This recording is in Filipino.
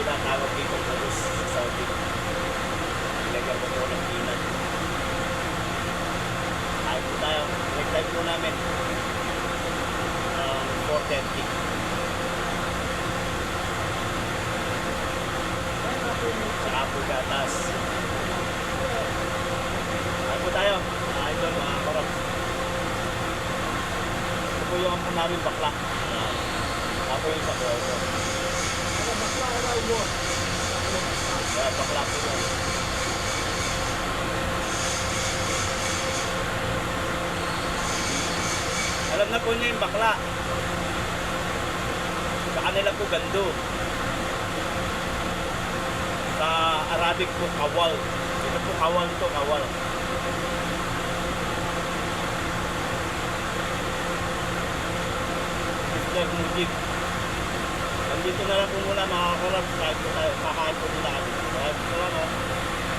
tinatawag dito pulos sa Saudi. Ilagyan ko po ng peanut. Kain po tayo. Next time po namin 4:30. Saka po gatas. Kain po tayo. Idol mga korap. Ito po yung po namin bakla. Ako yung sa buhay ko. Kaya bakla po yun. Alam na po niya yung bakla. Sa kanila po gando. Sa Arabic po kawal. Ito po kawal to, kawal. Mujib. Nandito na lang po muna mga korap. Kakain po muna